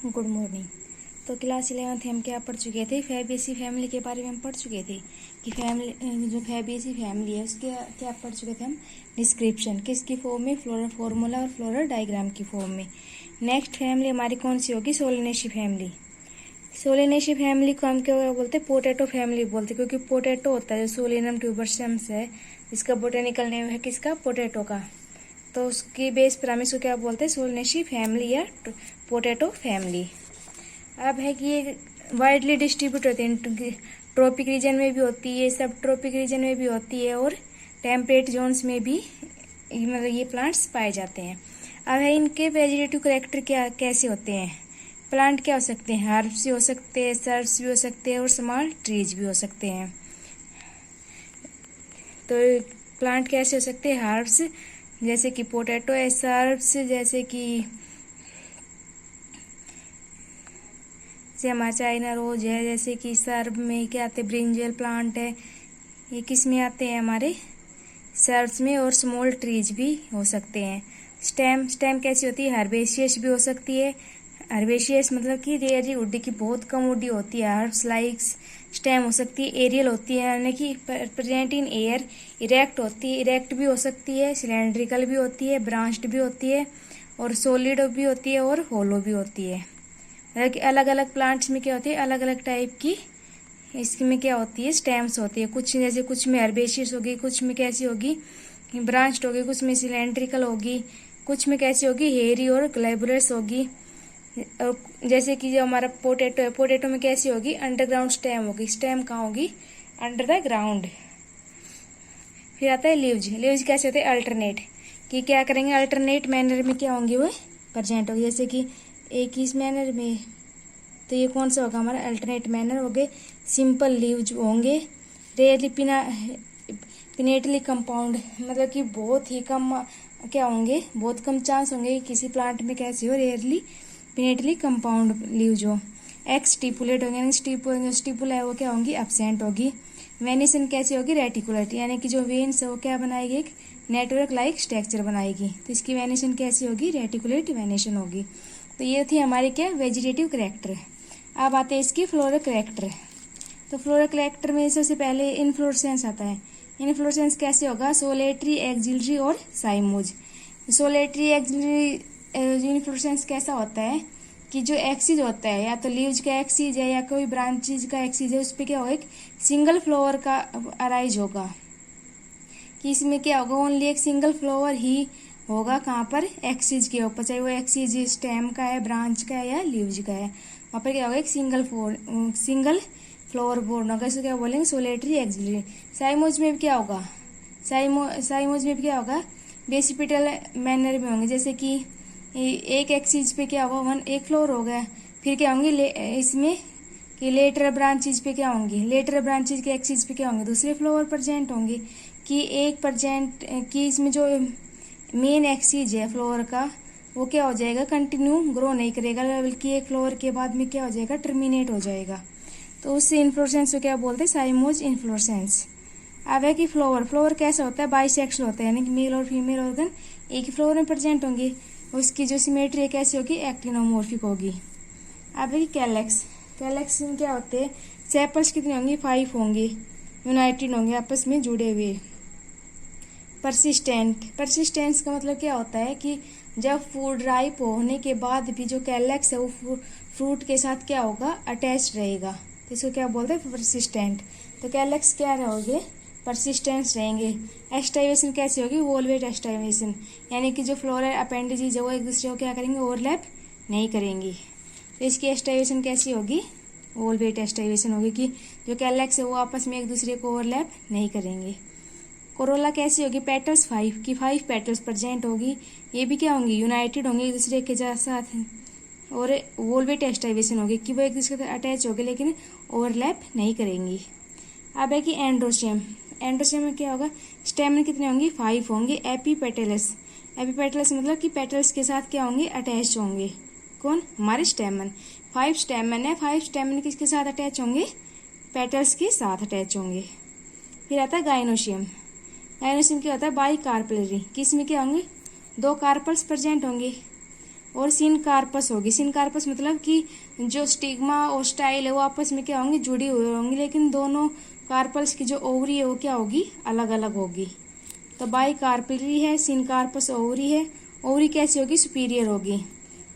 Good morning. तो class 11th हम क्या पढ़ चुके थे, फैबेसी फैमिली के बारे में हम पढ़ चुके थे कि फैमिली जो फैबेसी फैमिली है उसके क्या पढ़ चुके थे हम, डिस्क्रिप्शन किसकी फॉर्म में, फ्लोरल फार्मूला और फ्लोरल डायग्राम की फॉर्म में। नेक्स्ट फैमिली हमारी कौन सी होगी, सोलेनेसी फैमिली। सोलेनेसी फैमिली को हम क्या बोलते हैं, पोटैटो फैमिली बोलते हैं, क्योंकि पोटैटो होता है जो सोलेनम ट्यूबरसम्स है, इसका बोटेनिकल नेम है किसका, पोटैटो का। तो उसकी बेस पर हम इसको क्या बोलते हैं, सोलेनेसी फैमिली या पोटैटो फैमिली। अब है कि ये वाइडली डिस्ट्रीब्यूट होते हैं, ट्रॉपिक रीजन में भी होती है, सब ट्रॉपिक रीजन में भी होती है और टेम्परेट जोन्स में भी मतलब ये प्लांट्स पाए जाते हैं। अब है इनके वेजिटेटिव कैरेक्टर क्या कैसे होते हैं। प्लांट क्या हो सकते हैं, हर्ब्स भी हो सकते हैं, सर्ब्स भी हो सकते हैं और स्मॉल ट्रीज भी हो सकते हैं। तो प्लांट कैसे हो सकते हैं, हर्ब्स जैसे कि पोटैटो है, सर्ब्स जैसे कि हमारा चाइना रोज है, जैसे कि सर्ब में क्या आते हैं, ब्रिंजल प्लांट है, ये किस में आते हैं हमारे सर्ब्स में, और स्मॉल ट्रीज भी हो सकते हैं। स्टेम कैसी होती है, हर्बेशियस भी हो सकती है। हर्बेशियस मतलब कि रेयरली वुडी की बहुत कम वुडी होती है। हर्ब्स लाइक्स स्टेम हो सकती है, एरियल होती है यानी कि प्रेजेंट इन एयर, इरेक्ट होती है, इरेक्ट भी हो सकती है, सिलेंड्रिकल भी होती है, ब्रांच्ड भी होती है और सॉलिड भी होती है और होलो भी होती है। मतलब कि अलग अलग प्लांट्स में क्या होती है, अलग अलग टाइप की इसमें क्या होती है, स्टेम्स होती है। कुछ जैसे कुछ में हर्बेशियस होगी, कुछ में कैसी होगी, ब्रांच्ड होगी, कुछ में सिलेंड्रिकल होगी, कुछ में कैसी होगी, हेयरी और ग्लैबुलस होगी। जैसे कि जो हमारा पोटैटो है, पोटैटो में कैसी होगी, अंडरग्राउंड स्टेम होगी। स्टेम कहाँ होगी, अंडर द ग्राउंड। फिर आता है लीव्स। लीव्स कैसे होते हैं, अल्टरनेट, कि क्या करेंगे, अल्टरनेट मैनर में क्या होंगे वो प्रेजेंट होगी। जैसे कि एक ही मैनर में, तो ये कौन सा होगा हमारा, अल्टरनेट मैनर हो गए। सिंपल लीव्स होंगे, रेयरली पिनेटली कंपाउंड, मतलब कि बहुत ही कम क्या होंगे, बहुत कम चांस होंगे कि किसी प्लांट में कैसे हो, रेयरली पिनेटली कंपाउंड लीव्स हो। एक्स स्टिपुलेट होंगे, यानी स्टिपुला है वो क्या होंगी, एब्सेंट होगी। वेनिसन कैसी होगी, रेटिकुलेट, यानी कि जो वेन्स है वो क्या बनाएगी, एक नेटवर्क लाइक स्ट्रक्चर बनाएगी, तो इसकी वेनिसन कैसी होगी, रेटिकुलेट वेनिसन होगी। तो ये थी हमारे क्या, वेजिटेटिव कैरेक्टर। अब आते हैं इसकी फ्लोरल कैरेक्टर। तो फ्लोरल कैरेक्टर में सबसे पहले इनफ्लोरेसेंस आता है। इनफ्लोरेसेंस कैसे होगा, सोलेटरी, एक्सिलरी और साइमोज। सोलेटरी एक्सिलरी इनफ्लोरेसेंस कैसा होता है कि जो एक्सिस होता है, या तो लीव्स का एक्सिस है या कोई ब्रांचेज का एक्सिस है, उस पर क्या होगा, एक सिंगल फ्लावर का अराइज होगा, कि इसमें क्या होगा, ओनली एक सिंगल फ्लावर ही होगा, कहाँ पर, एक्सिस के ऊपर, चाहे वो एक्सिस स्टेम का है, ब्रांच का है या लीव्स का है, वहाँ पर क्या होगा, एक सिंगल फ्लावर बोर्ड होगा, इसको क्या बोलेंगे, सोलेटरी एक्सिलरी। साइमोज में भी क्या होगा, साइमोज में भी क्या होगा, बेसिपिटल मैनर में होंगे, जैसे कि एक एक्सिस पे क्या होगा, एक फ्लोर हो गया। फिर क्या होंगे इसमें कि लेटर ब्रांचेज पे क्या होंगे, लेटर ब्रांचेज के एक्सिस पे क्या होंगे, दूसरे फ्लोवर प्रेजेंट होंगे, कि एक प्रेजेंट कि इसमें जो मेन एक्सिस है फ्लोवर का वो क्या हो जाएगा, कंटिन्यू ग्रो नहीं करेगा, बल्कि एक फ्लोवर के बाद में क्या हो जाएगा, टर्मिनेट हो जाएगा। तो उससे इन्फ्लोरेसेंस को क्या बोलते हैं, साइमोज इन्फ्लोरेसेंस। अब है कि फ्लोवर कैसा होता है, बाइसेक्सुअल होता है, यानी कि मेल और फीमेल ऑर्गन एक ही फ्लोवर में प्रेजेंट होंगे। उसकी जो सिमेट्री कैसी होगी, एक्टिनोमॉर्फिक होगी। अब है कि कैलेक्स में क्या होते हैं, सेपल्स कितने होंगे, 5 होंगे, यूनाइटेड होंगे, आपस में जुड़े हुए। परसिस्टेंस का मतलब क्या होता है कि जब फूड राइप होने के बाद भी जो कैलेक्स है वो फ्रूट के साथ क्या होगा, अटैच रहेगा, तो इसको क्या बोलते हैं, परसिस्टेंट। तो कैलेक्स क्या रहोगे, परसिस्टेंस रहेंगे। एस्टाइवेशन कैसी होगी, वोलवेट एस्टाइवेशन, यानी कि जो फ्लोरल अपेंडेजेज है वो एक दूसरे को क्या करेंगे, ओवरलैप नहीं करेंगी। तो इसकी एस्टाइवेशन कैसी होगी, वोलवेट एस्टाइवेशन होगी, कि जो कैलेक्स है वो आपस में एक दूसरे को ओवरलैप नहीं करेंगे। कोरोला कैसी होगी, पेटल्स 5 की 5 पेटल्स प्रेजेंट होगी, ये भी क्या होंगी, यूनाइटेड होंगे एक दूसरे के साथ, और वोलवेट एस्टाइवेशन होगी, कि वो एक दूसरे के साथ अटैच होगी लेकिन ओवरलैप नहीं करेंगी। अब है कि एंड्रोशियम में क्या होगा, स्टेमन कितने होंगे, 5 होंगे। एपीपेटलस मतलब कि पेटल्स के साथ क्या होंगे, अटैच होंगे, कौन, हमारे स्टेमन। 5 स्टेमन है, 5 स्टेमन किसके साथ अटैच होंगे, पेटल्स के साथ अटैच होंगे। फिर आता है गाइनोशियम क्या होता है, बाई कार्पलरी, किस में क्या होंगे, 2 कार्पल्स प्रेजेंट होंगे, और सिनकार्पस होगी। सिनकार्पस मतलब कि जो स्टिग्मा और स्टाइल है वो आपस में क्या होंगी, जुड़ी हुई होंगी, लेकिन दोनों कार्पल्स की जो ओवरी है वो क्या होगी, अलग अलग होगी। तो बाई कार्पली है, सिनकार्पस ओवरी है। ओवरी कैसी होगी, सुपीरियर होगी,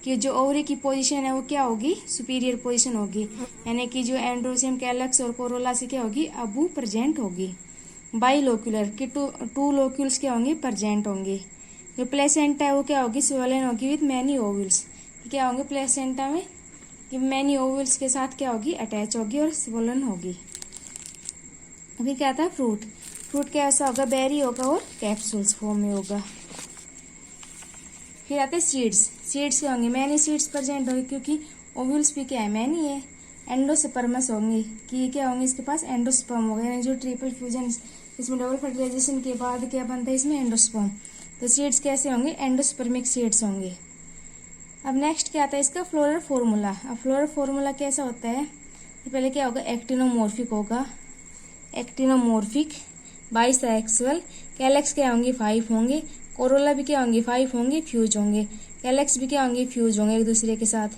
कि जो ओवरी की पोजीशन है वो क्या होगी, सुपीरियर पोजीशन होगी, यानी कि जो एंड्रोसियम, कैलक्स और कोरोला से क्या होगी, अबू प्रेजेंट होगी। बाई लोक्यूलर कि टू लोक्यूल्स क्या होंगे, प्रेजेंट होंगे। जो प्लेसेंटा है वो क्या होगी, स्वोलन होगी विथ मैनी ओव्यूल्स। क्या होंगे प्लेसेंटा में, कि मैनी ओव्यूल्स के साथ क्या होगी, अटैच होगी और स्वोलन होगी। अभी क्या था, फ्रूट। फ्रूट कैसा होगा, बेरी होगा और कैप्सूल्स फॉर्म में होगा। फिर आते सीड्स। सीड्स क्या होंगे, मैनी सीड्स प्रेजेंट होंगे, क्योंकि ओव्यूल्स भी क्या है, मैनी है। एंडोस्पर्मस होंगे, कि क्या होंगे, इसके पास एंडोस्पर्म होगा, यानी जो ट्रिपल फ्यूजन, इसमें डबल फर्टिलाइजेशन के बाद क्या बनता है, इसमें एंडोस्पर्म। तो सीड्स कैसे होंगे, एंडोस्पर्मिक सीड्स होंगे। अब नेक्स्ट क्या आता है इसका, फ्लोरल फॉर्मूला। अब फ्लोरल फॉर्मूला कैसा होता है, पहले क्या होगा, एक्टिनोमॉर्फिक होगा, एक्टिनोमॉर्फिक, बाइसेक्सुअल। कैलेक्स क्या होंगे, 5 होंगे। कोरोला भी क्या होंगे, 5 होंगे, फ्यूज होंगे। कैलेक्स भी क्या होंगे, फ्यूज होंगे एक दूसरे के साथ।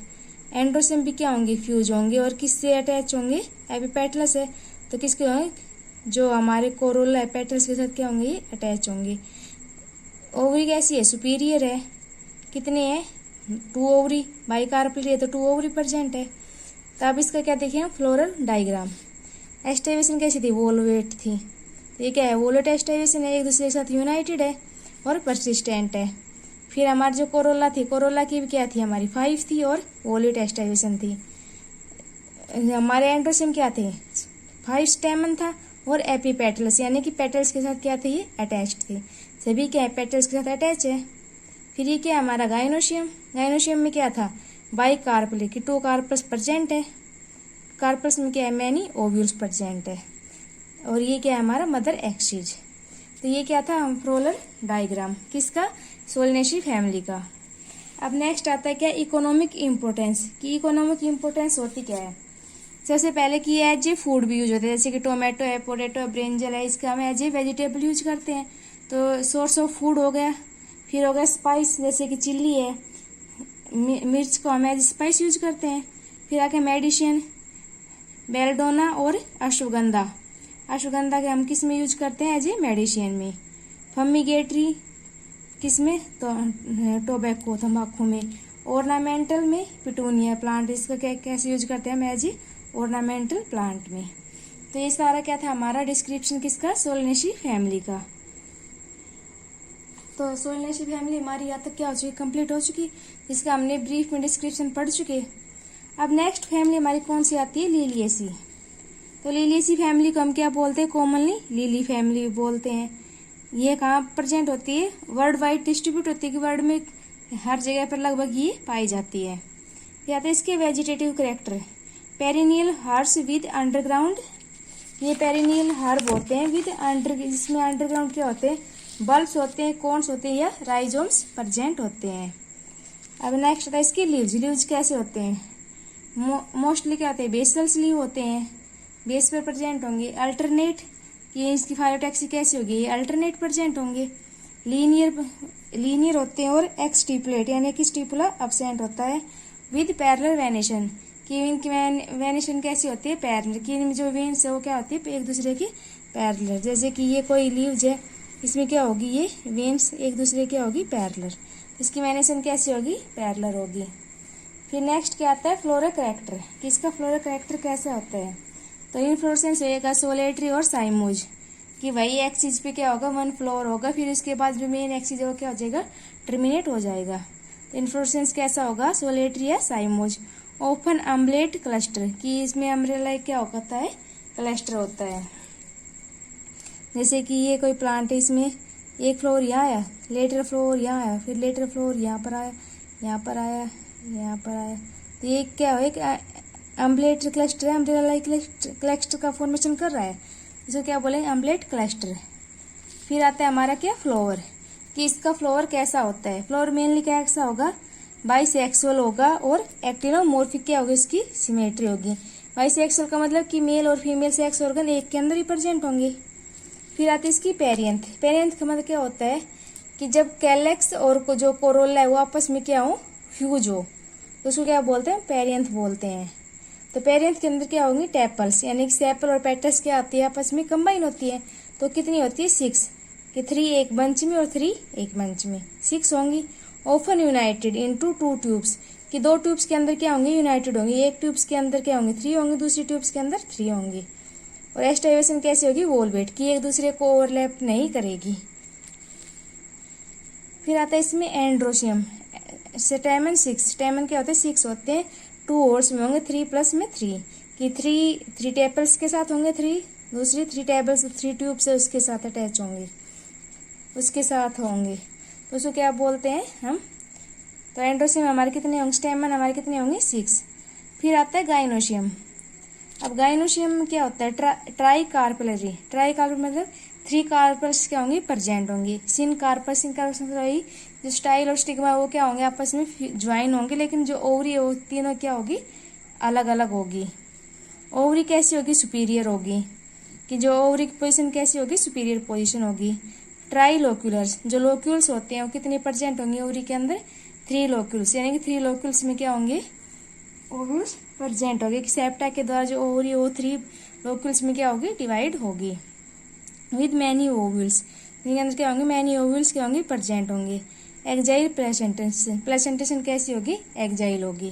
एंड्रोसियम भी क्या होंगे, फ्यूज होंगे। और किससे अटैच होंगे, एपिपेटलस है, तो किसके होंगे, जो हमारे कोरोला पेटल्स के साथ क्या होंगे, ये अटैच होंगे। ओवरी कैसी है, सुपीरियर है, कितने हैं, 2 ओवरी। बाइकार्पली है तो 2 ओवरी प्रेजेंट है। तो अब इसका क्या देखिए, फ्लोरल डायग्राम। एस्टाइवेशन कैसी थी, वोलवेट थी। ये क्या है, वोलेट एस्टाइवेशन है, एक दूसरे के साथ यूनाइटेड है और परसिस्टेंट है। फिर हमारी जो कोरोला थी, कोरोला की भी क्या थी, हमारी 5 थी और वोलेट एस्टाइवेशन थी। हमारे एंड्रोसियम क्या थे, 5 स्टेमन था और एपीपेटल्स, यानी कि पेटल्स के साथ क्या थे, ये अटैच्ड थे। सभी क्या है, पेटल्स के साथ अटैच है। फिर ये क्या हमारा गाइनोशियम। गाइनोशियम में क्या था, बाई कार्पली, कि 2 कार्पल्स प्रेजेंट है। कार्पल्स में क्या है, मैनी ओव्यूल्स प्रेजेंट है। और ये क्या है, हमारा मदर एक्सिस। तो ये क्या था, फ्लोरल डायग्राम किसका, सोलनेसी फैमिली का। अब नेक्स्ट आता है क्या, इकोनॉमिक इम्पोर्टेंस। कि इकोनॉमिक इम्पोर्टेंस होती क्या है, सबसे पहले कि एज ए फूड भी यूज होता है, जैसे कि टोमेटो है, पोटैटो है, ब्रिंजल है, इसका हम एज ए वेजिटेबल यूज करते हैं, तो सोर्स ऑफ फूड हो गया। फिर हो गया स्पाइस, जैसे कि चिल्ली है, मिर्च को हम एज स्पाइस यूज करते हैं। फिर आके मेडिसिन, बेलडोना और अश्वगंधा। अश्वगंधा के हम किस में यूज करते हैं, एज ए मेडिसिन में। फमिगेटरी किस में, तो टोबैको, तंबाकू में। ऑर्नामेंटल में पिटूनिया प्लांट, इसका कैसे यूज करते हैं हम, एज ए ऑर्नामेंटल प्लांट में। तो ये सारा क्या था हमारा डिस्क्रिप्शन किसका, सोलनेसी फैमिली का। तो सोलनेसी फैमिली हमारी यहाँ तक क्या हो चुकी, कंप्लीट हो चुकी, जिसका हमने ब्रीफ में डिस्क्रिप्शन पढ़ चुके। अब नेक्स्ट फैमिली हमारी कौन सी आती है, लिलिएसी। तो लिलिएसी फैमिली को हम क्या बोलते हैं, कॉमनली लिली फैमिली बोलते हैं। ये कहाँ प्रेजेंट होती है, वर्ल्ड वाइड डिस्ट्रीब्यूट होती है, कि वर्ल्ड में हर जगह पर लगभग ये पाई जाती है। फिर आते हैं इसके vegetative character. Perennial herbs with underground, ये पेरिनियल हर्ब होते हैं विद जिसमें अंडरग्राउंड क्या होते हैं, बल्ब्स होते हैं, कॉर्न्स होते हैं या राइजोम्स प्रेजेंट होते हैं। अब नेक्स्ट आता है इसके लीव्स। लीव्स कैसे होते हैं, मोस्टली क्या होते हैं, बेसल्स लीव होते हैं, बेस पर प्रेजेंट होंगे। अल्टरनेट, ये इसकी फाइलोटैक्सी कैसी होगी, ये अल्टरनेट प्रेजेंट होंगे। लीनियर होते हैं और एक्सटिपुलेट, यानी कि स्टिपुला अब्सेंट होता है। विद पैरेलल वेनेशन, कि इनकी वेनेशन कैसी होती है, पैरेलल, कि इनमें जो वेन्स है वो क्या होती है, एक दूसरे की पैरेलल। जैसे कि ये कोई लीव्स है, इसमें क्या होगी, ये वेन्स एक दूसरे की होगी पैरेलल, इसकी वेनेशन कैसी होगी, पैरेलल होगी। फिर नेक्स्ट क्या आता है, फ्लोरल करेक्टर। किसका फ्लोरल करेक्टर कैसा होता है, तो इनफ्लोरेसेंस होएगा सोलेटरी और साइमोज, कि वही एक्सिस पे क्या होगा, 1 फ्लोर होगा, फिर उसके बाद जो मेन एक्सिस है वो क्या हो जाएगा, टर्मिनेट हो जाएगा। तो इनफ्लोरेसेंस कैसा होगा, सोलेटरी या साइमोज। ओपन अम्बलेट क्लस्टर, कि इसमें अम्ब्रेला क्या होता है, क्लस्टर होता है। जैसे कि ये कोई प्लांट है, इसमें एक फ्लोर यहाँ आया, लेटर फ्लोर यहाँ आया, फिर लेटर फ्लोर यहाँ पर आया, यहाँ पर आया, यहाँ पर आया, तो ये क्या हो, एक अम्बलेट क्लस्टर है, अम्ब्रेला क्लस्टर का फॉर्मेशन कर रहा है, इसको क्या बोलेंगे, अम्बलेट क्लस्टर। फिर आता है हमारा क्या, फ्लावर, कि इसका फ्लावर कैसा होता है। फ्लावर मेनली कैसा होगा, बाइसेक्सुअल होगा और एक्टिनोमॉर्फिक क्या होगी, इसकी सिमेट्री होगी। बाइसेक्सुअल का मतलब कि मेल और फीमेल सेक्स ऑर्गन एक के अंदर ही प्रेजेंट होंगे। फिर आती है इसकी पेरियंथ। पेरियंथ का मतलब क्या होता है, कि जब कैलेक्स और जो कोरोला है वो आपस में क्या हो, फ्यूज हो तो उसको क्या बोलते हैं, पेरियंथ बोलते हैं। तो पेरियंथ के अंदर क्या होंगी, टेपल्स, यानी कि सेपल और पेटल्स क्या आती है, आपस में कंबाइन होती है। तो कितनी होती है, 6, कि 3 एक बंच में और 3 एक बंच में 6 होंगी। ऑफन यूनाइटेड इनटू 2 ट्यूब्स, कि 2 ट्यूब्स के अंदर क्या होंगे, यूनाइटेड होंगी। एक ट्यूब्स के अंदर क्या होंगे, 3 होंगे, दूसरी ट्यूब्स के अंदर 3 होंगी। और एस्टाइवेशन कैसे होगी, वोलवेट, कि एक दूसरे को ओवरलैप नहीं करेगी। फिर आता है इसमें एंड्रोशियम, स्टेमन 6, स्टेमन क्या होते हैं, 6 होते हैं। 2 होल्स में होंगे, 3 प्लस में 3, कि 3 टेपल्स के साथ होंगे 3, दूसरी 3 टेबल्स 3 ट्यूब्स है उसके साथ अटैच होंगे, उसके साथ होंगे। तो उसको क्या बोलते हैं हम, तो एंड्रोशियम हमारे कितने होंगे, स्टेमन हमारे कितने होंगे, 6। फिर आता है गाइनोशियम। अब गाइनोशियम में क्या होता है, ट्राई कार्पलरी, ट्राई कार्पल मतलब 3 कार्पल्स क्या होंगी, प्रेजेंट होंगी। सिन कार्पस मतलब जो स्टाइल और स्टिग्मा वो क्या होंगे, आपस में ज्वाइन होंगे, लेकिन जो ओवरी है वो तीनों क्या होगी, अलग अलग होगी। ओवरी कैसी होगी, सुपीरियर होगी, कि जो ओवरी की पोजीशन कैसी होगी, सुपीरियर पोजीशन होगी। ट्राई लोक्यूलर्स, जो लोक्यूल्स होते हैं वो कितने प्रेजेंट होंगे ओवरी के अंदर, 3 लोक्यूल्स, यानी कि 3 लोक्यूल्स में क्या होंगे, ओव्यूल्स प्रेजेंट होगी। कि सेप्टा के द्वारा जो ओवरी वो 3 लोक्यूल्स में क्या होगी, डिवाइड होगी विद मैनी ओव्यूल्स, इनके अंदर क्या होंगे, मैनी ओव्यूल्स क्या होंगे, प्रेजेंट होंगे। एक्जाइल प्लेसेंटेशन, प्लेसेंटेशन कैसी होगी, एक्जाइल होगी।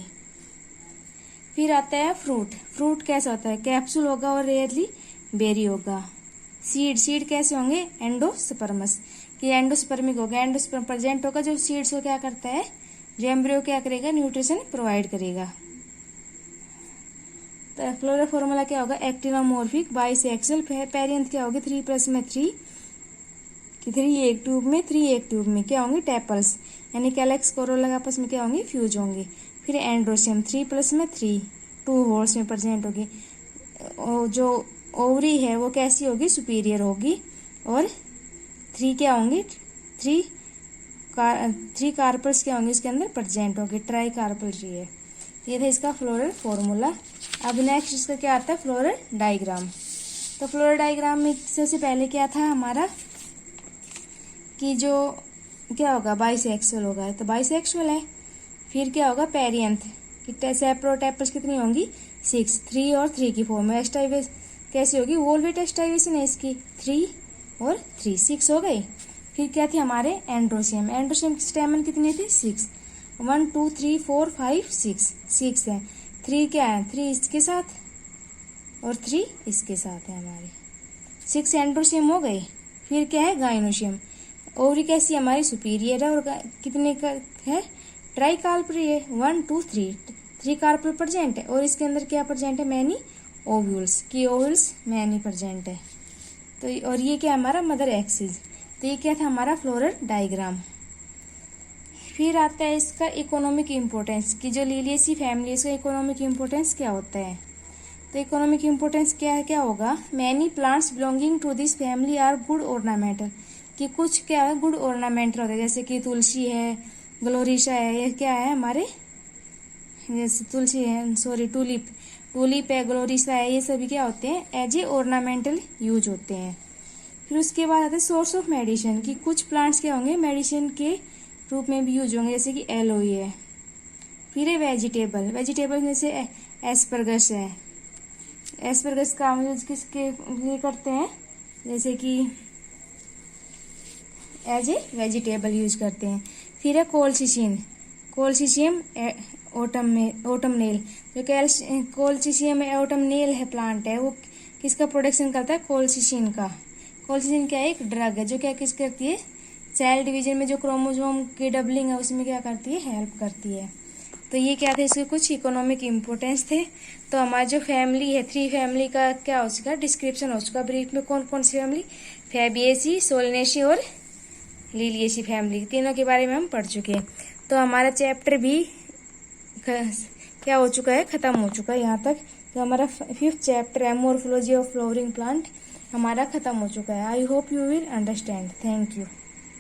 फिर आता है फ्रूट, फ्रूट कैसा होता है, कैप्सूल होगा और रेयरली बेरी होगा। सीड, सीड कैसे होंगे, एंडोस्पर्मस, कि एंडोस्पर्मिक होगा, एंडोस्पर्म प्रेजेंट होगा, जो सीड्स को क्या करता है, जो एम्ब्रियो क्या करेगा, न्यूट्रिशन प्रोवाइड करेगा। तो फ्लोरा फॉर्मूला क्या होगा, एक्टिनोमॉर्फिक बाइसेक्सुअल, पेरियंथ क्या होगी, 3 प्लस में 3, कि 3 एक ट्यूब में 3 एक ट्यूब में क्या होंगी, टेपल्स, यानी कैलेक्स कोरोला आपस में क्या होंगी, फ्यूज होंगे। फिर एंड्रोशियम 3 प्लस में 3, 2 होल्स में प्रेजेंट होगी। जो ओवरी है वो कैसी होगी, सुपीरियर होगी, और 3 क्या होंगी, 3 कार्पल्स क्या होंगे उसके अंदर प्रेजेंट होगी, ट्राई कार्पलरी है। ये था इसका फ्लोरल फॉर्मूला। अब नेक्स्ट इसका क्या आता है, फ्लोरल डायग्राम। तो फ्लोरल डायग्राम में सबसे पहले क्या था हमारा, कि जो क्या होगा, बाइसेक्सुअल होगा, तो बाइसेक्सुअल है। फिर क्या होगा, पेरियंथ, कि सेप्रोटेपल्स कितनी होंगी, 6, 3 और 3 की फॉर्म में। एस्टाइवेस कैसी होगी, वोल्वेट एस्टाइवेशन है इसकी, 3 और 3, 6 हो गई। फिर क्या थी हमारे, एंड्रोशियम, एंड्रोशियम की स्टेमन कितनी थी, 6, 1 2 3 4 5 6 है। 3 क्या है, 3 इसके साथ और 3 इसके साथ है हमारे, 6 एंड्रोशियम हो गए। फिर क्या है, गाइनोशियम, ओवरी कैसी हमारी, सुपीरियर है, और कितने का है, ट्राई कार्पल है, 1 2 3 कार्पल प्रेजेंट है, और इसके अंदर क्या प्रेजेंट है, मैनी ओव्यूल्स, की ओव्यूल्स मैनी प्रेजेंट है। तो और ये क्या हमारा मदर एक्सिस। तो ये क्या था हमारा फ्लोरल डायग्राम। फिर आता है इसका इकोनॉमिक इम्पोर्टेंस, की जो लिलिएसी फैमिली है इसका इकोनॉमिक इम्पोर्टेंस क्या होता है। तो इकोनॉमिक इम्पोर्टेंस क्या होगा, many plants belonging to this family are good ornamental, कि कुछ क्या है, गुड ऑर्नामेंटल होते हैं, जैसे कि तुलसी है, ग्लोरिशा है, ये क्या है हमारे, जैसे तुलसी है, सॉरी टूलिप है, ग्लोरिशा है, ये सभी क्या होते हैं, एज ए ऑर्नामेंटल यूज होते हैं। फिर उसके बाद आते हैं सोर्स ऑफ मेडिसिन, कि कुछ प्लांट्स क्या होंगे, मेडिसिन के रूप में भी यूज होंगे, जैसे कि एलोई है। फिर है वेजिटेबल, वेजिटेबल जैसे एस्परगस है, एस्परगस का हम यूज किसके लिए करते हैं, जैसे कि एज ए वेजिटेबल यूज करते हैं। फिर है कोलसीशियम ऑटमनेल, जो कोलसीशियम ऑटमनेल है प्लांट है, वो किसका प्रोडक्शन करता है, कोलसीशिन का। कोलसीशिन क्या है, एक ड्रग है, जो क्या किस करती है, सेल डिवीजन में जो क्रोमोसोम की डबलिंग है उसमें क्या करती है, हेल्प करती है। तो ये क्या थे, इसके कुछ इकोनॉमिक इम्पोर्टेंस थे। तो हमारी जो फैमिली है, 3 फैमिली का क्या हो चुका, डिस्क्रिप्शन हो चुका ब्रीफ में, कौन कौन सी फैमिली, फैबिएसी, सोलनेसी और लिलिएसी फैमिली, तीनों के बारे में हम पढ़ चुके हैं। तो हमारा चैप्टर भी क्या हो चुका है, खत्म हो चुका है यहाँ तक। तो हमारा 5th चैप्टर है मॉर्फोलॉजी ऑफ फ्लावरिंग प्लांट हमारा खत्म हो चुका है। I hope you will understand. Thank you.